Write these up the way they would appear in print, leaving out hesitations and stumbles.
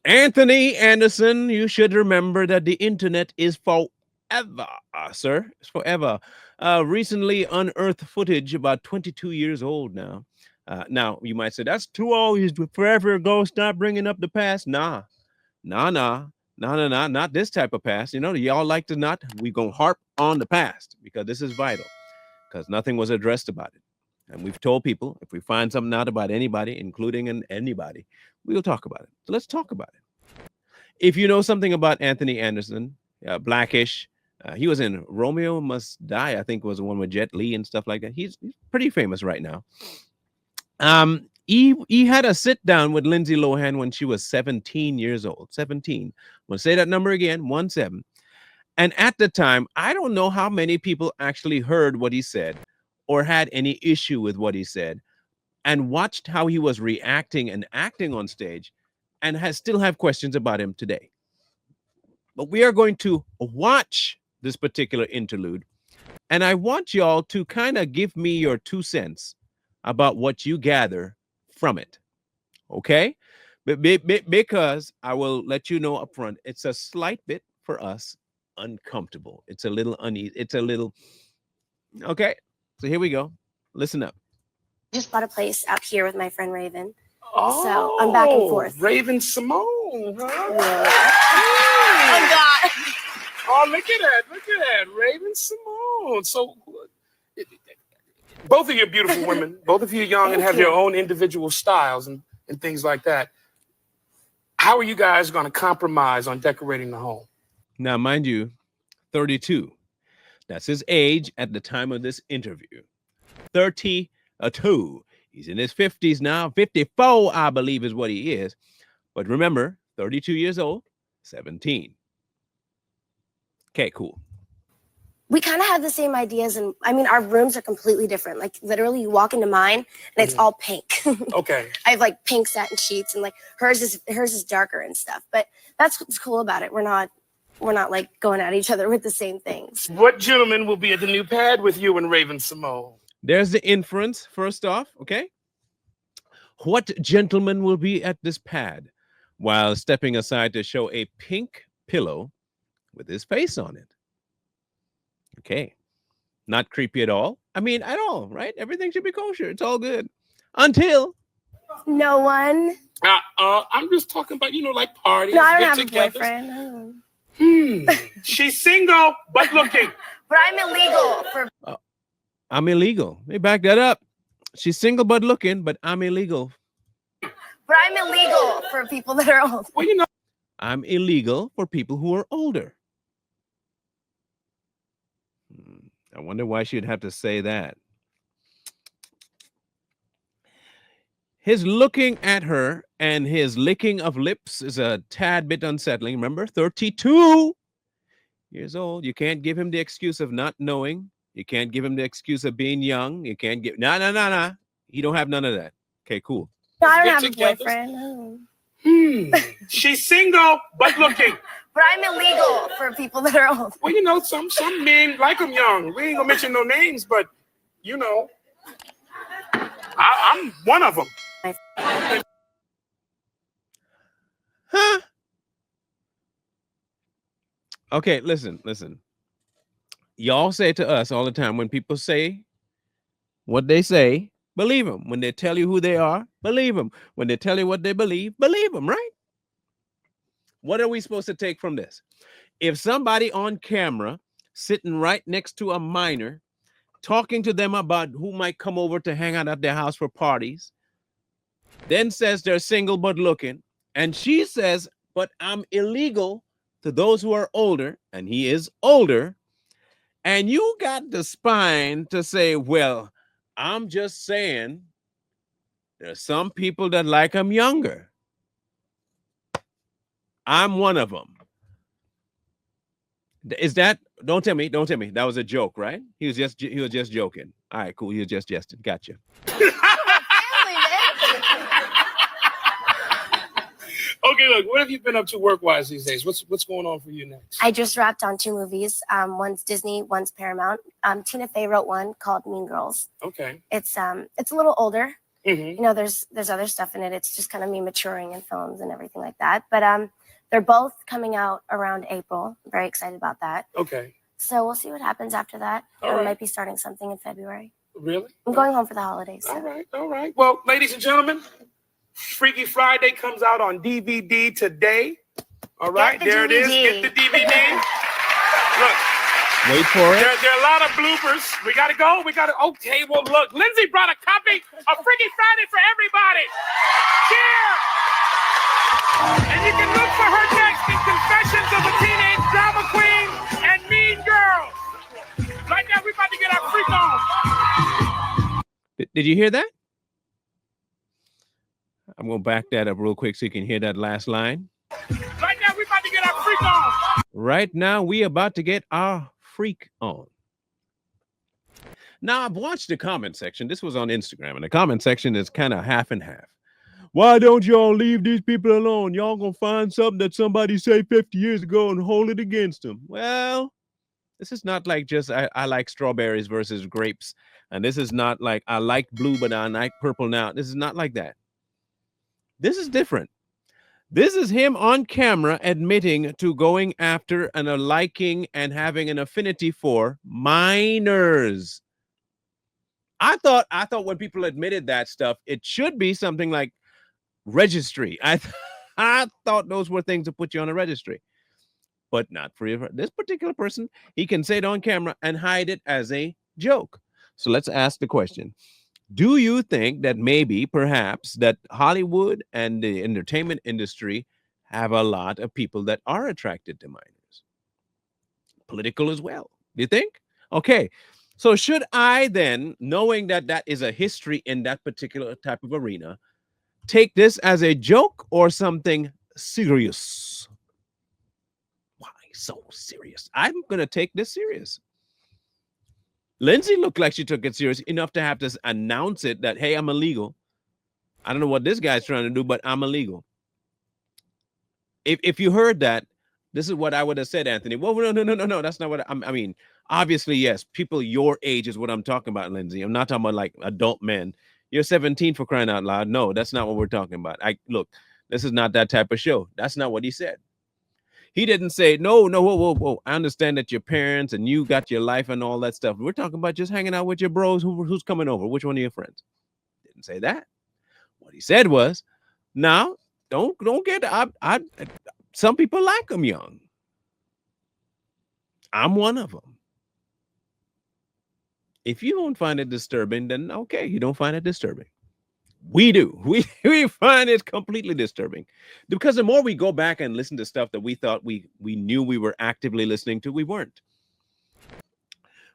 Anthony Anderson, you should remember that the internet is forever, sir. It's forever. Recently unearthed footage about 22 years old now. Now, you might say, that's too old. He's forever ago. Stop bringing up the past. Nah, nah, nah. No, no, no, not this type of past. You know, y'all like to not. We gonna harp on the past because this is vital. Because nothing was addressed about it. And we've told people if we find something out about anybody, including anybody, we'll talk about it. So let's talk about it. If you know something about Anthony Anderson, Blackish, he was in Romeo Must Die, I think was the one with Jet Li and stuff like that. He's pretty famous right now. He had a sit down with Lindsay Lohan when she was 17 years old. 17. I'm going to say that number again, 1 7. And at the time, I don't know how many people actually heard what he said or had any issue with what he said and watched how he was reacting and acting on stage and still have questions about him today. But we are going to watch this particular interlude, and I want y'all to kind of give me your 2 cents about what you gather from it. Okay? Because I will let you know up front, it's a slight bit for us uncomfortable. It's a little uneasy. It's a little. Okay? So here we go. Listen up. Just bought a place out here with my friend Raven. So I'm back and forth. Raven Simone, huh? Yeah. Oh, God. Oh, look at that. Look at that. Raven Simone. So both of you are beautiful women. Both of you are young and have your own individual styles and things like that. How are you guys going to compromise on decorating the home? Now, mind you, 32. That's his age at the time of this interview. 32. He's in his 50s now. 54, I believe, is what he is. But remember, 32 years old, 17. Okay, cool. We kind of have the same ideas, and I mean, our rooms are completely different. Like, literally, you walk into mine, and it's all pink. Okay. I have like pink satin sheets, and like hers is darker and stuff. But that's what's cool about it. We're not like going at each other with the same things. What gentleman will be at the new pad with you and Raven Simone? There's the inference, first off, okay? What gentleman will be at this pad while stepping aside to show a pink pillow with his face on it? Okay. Not creepy at all. I mean, at all, right? Everything should be kosher. It's all good. Until. No one. I'm just talking about, like parties. No, I don't have a boyfriend. She's single, but looking. But I'm illegal for. I'm illegal. Let me back that up. She's single but looking, but I'm illegal. But I'm illegal for people that are old. Well, I'm illegal for people who are older. I wonder why she'd have to say that. His looking at her and his licking of lips is a tad bit unsettling. Remember, 32 years old. You can't give him the excuse of not knowing. You can't give him the excuse of being young. You can't give. No. He don't have none of that. Okay, cool. No, I don't have a boyfriend. She's single, but looking. But I'm illegal for people that are old. Well, some men like them young. We ain't gonna mention no names, but I'm one of them. Huh? Okay, listen. Y'all say to us all the time, when people say what they say, believe them. When they tell you who they are, believe them. When they tell you what they believe them, right? What are we supposed to take from this? If somebody on camera sitting right next to a minor, talking to them about who might come over to hang out at their house for parties, then says they're single but looking, and she says, but I'm illegal to those who are older, and he is older, and you got the spine to say, well, I'm just saying there's some people that like him younger. I'm one of them. Is that? Don't tell me. That was a joke, right? He was just joking. All right, cool. He was just jesting. Gotcha. Okay, look. What have you been up to work-wise these days? What's going on for you next? I just wrapped on 2 movies. One's Disney, one's Paramount. Tina Fey wrote one called Mean Girls. Okay. It's a little older. Mhm. You know, there's other stuff in it. It's just kind of me maturing in films and everything like that. But they're both coming out around April. I'm very excited about that. Okay. So we'll see what happens after that. All I right. might be starting something in February. Really? I'm going home for the holidays. All right. All right. Well, ladies and gentlemen, Freaky Friday comes out on DVD today. All right. Get the There DVD. it is. Get the DVD. Look. Wait for it. There are a lot of bloopers. We got to go. Okay, well, look. Lindsay brought a copy of Freaky Friday for everybody. Cheer! And you can look for her next in Confessions of a Teenage Drama Queen and Mean Girls. Right now, we're about to get our freak on. Did you hear that? I'm going to back that up real quick so you can hear that last line. Right now, we're about to get our freak on. Right now, we about to get our freak on. Now, I've watched the comment section. This was on Instagram, and the comment section is kind of half and half. Why don't y'all leave these people alone? Y'all gonna find something that somebody said 50 years ago and hold it against them. Well, this is not like just I like strawberries versus grapes. And this is not like I like blue, but I like purple now. This is not like that. This is different. This is him on camera admitting to going after and a liking and having an affinity for minors. I thought when people admitted that stuff, it should be something like registry. I thought those were things to put you on a registry, but not for this particular person. He can say it on camera and hide it as a joke. So let's ask the question. Do you think that maybe, perhaps, that Hollywood and the entertainment industry have a lot of people that are attracted to minors? Political as well. Do you think? Okay. So should I then, knowing that that is a history in that particular type of arena, take this as a joke or something serious? Why so serious? I'm going to take this serious. Lindsay looked like she took it serious enough to have to announce it that, hey, I'm illegal. I don't know what this guy's trying to do, but I'm illegal. If you heard that, this is what I would have said, Anthony. Well, no. That's not what I mean. Obviously, yes, people your age is what I'm talking about, Lindsay. I'm not talking about like adult men. You're 17 for crying out loud. No, that's not what we're talking about. Look, this is not that type of show. That's not what he said. He didn't say, no, whoa. I understand that your parents and you got your life and all that stuff. We're talking about just hanging out with your bros. Who's coming over? Which one of your friends? Didn't say that. What he said was, now, don't get, some people like them young. I'm one of them. If you don't find it disturbing, then okay, you don't find it disturbing. We do. We find it completely disturbing because the more we go back and listen to stuff that we thought we knew we were actively listening to, we weren't.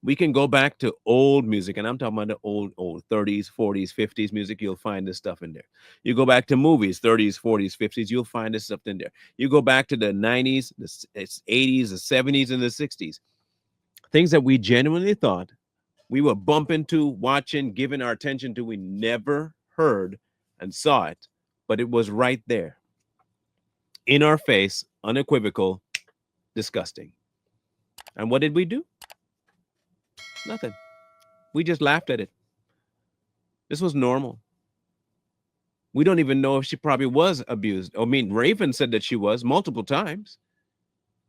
We can go back to old music, and I'm talking about the old 30s, 40s, 50s music. You'll find this stuff in there. You go back to movies, 30s, 40s, 50s. You'll find this stuff in there. You go back to the 90s, the 80s, the 70s, and the 60s. Things that we genuinely thought we were bumping to, watching, giving our attention to. We never heard and saw it, but it was right there in our face, unequivocal, disgusting. And what did we do? Nothing. We just laughed at it. This was normal. We don't even know if she probably was abused. I mean, Raven said that she was multiple times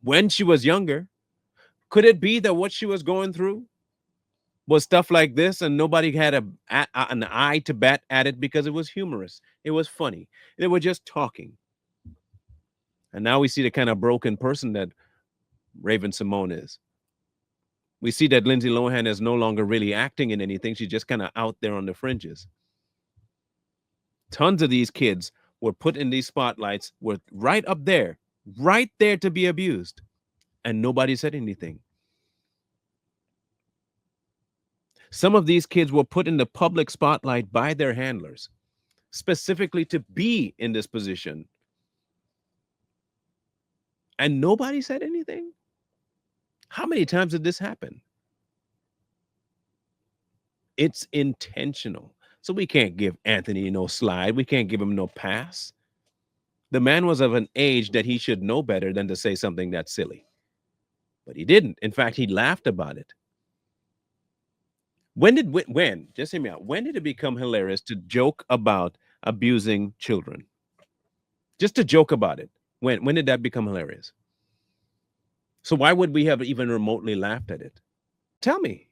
when she was younger. Could it be that what she was going through was stuff like this and nobody had an eye to bat at it because it was humorous? It was funny. They were just talking. And now we see the kind of broken person that Raven Simone is. We see that Lindsay Lohan is no longer really acting in anything. She's just kind of out there on the fringes. Tons of these kids were put in these spotlights, were right up there, right there to be abused. And nobody said anything. Some of these kids were put in the public spotlight by their handlers, specifically to be in this position. And nobody said anything. How many times did this happen? It's intentional. So we can't give Anthony no slide. We can't give him no pass. The man was of an age that he should know better than to say something that's silly. But he didn't. In fact, he laughed about it. When just hear me out. When did it become hilarious to joke about abusing children? Just to joke about it. When did that become hilarious? So why would we have even remotely laughed at it? Tell me,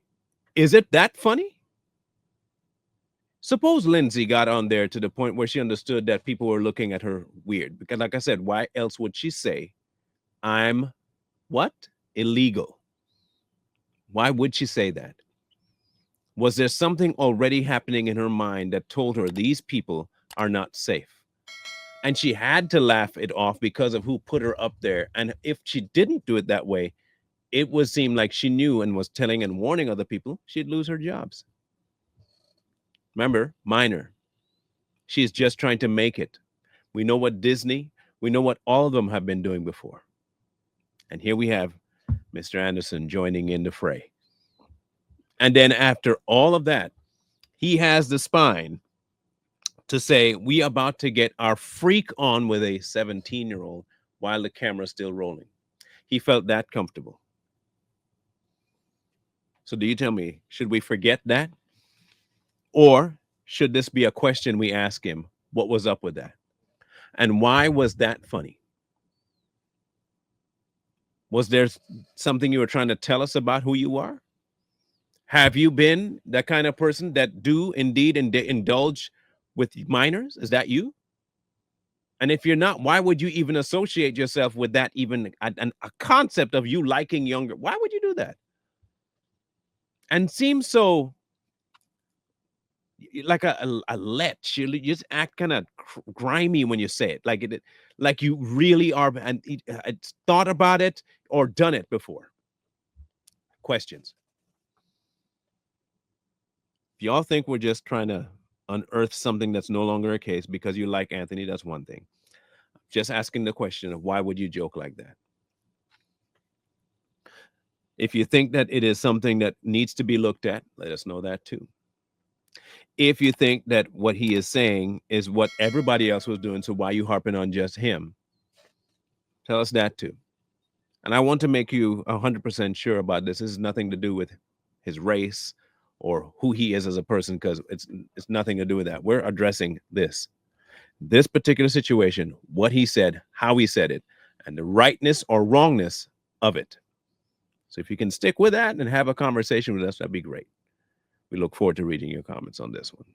is it that funny? Suppose Lindsay got on there to the point where she understood that people were looking at her weird. Because, like I said, why else would she say, I'm what? Illegal. Why would she say that? Was there something already happening in her mind that told her these people are not safe? And she had to laugh it off because of who put her up there. And if she didn't do it that way, it would seem like she knew and was telling and warning other people she'd lose her jobs. Remember, minor. She's just trying to make it. We know what Disney, we know what all of them have been doing before. And here we have Mr. Anderson joining in the fray. And then after all of that, he has the spine to say, we about to get our freak on with a 17-year-old while the camera's still rolling. He felt that comfortable. So do you tell me, should we forget that? Or should this be a question we ask him? What was up with that? And why was that funny? Was there something you were trying to tell us about who you are? Have you been that kind of person that do indeed indulge with minors? Is that you? And if you're not, why would you even associate yourself with that, even a concept of you liking younger? Why would you do that? And seems so like a lech. You just act kind of grimy when you say it, like you really are, and it's thought about it or done it before. Questions. If y'all think we're just trying to unearth something that's no longer a case because you like Anthony, that's one thing. Just asking the question of why would you joke like that? If you think that it is something that needs to be looked at, let us know that too. If you think that what he is saying is what everybody else was doing, so why are you harping on just him? Tell us that too. And I want to make you 100% sure about this. This has nothing to do with his race or who he is as a person, because it's nothing to do with that. We're addressing this particular situation, what he said, how he said it, and the rightness or wrongness of it. So if you can stick with that and have a conversation with us, that'd be great. We look forward to reading your comments on this one.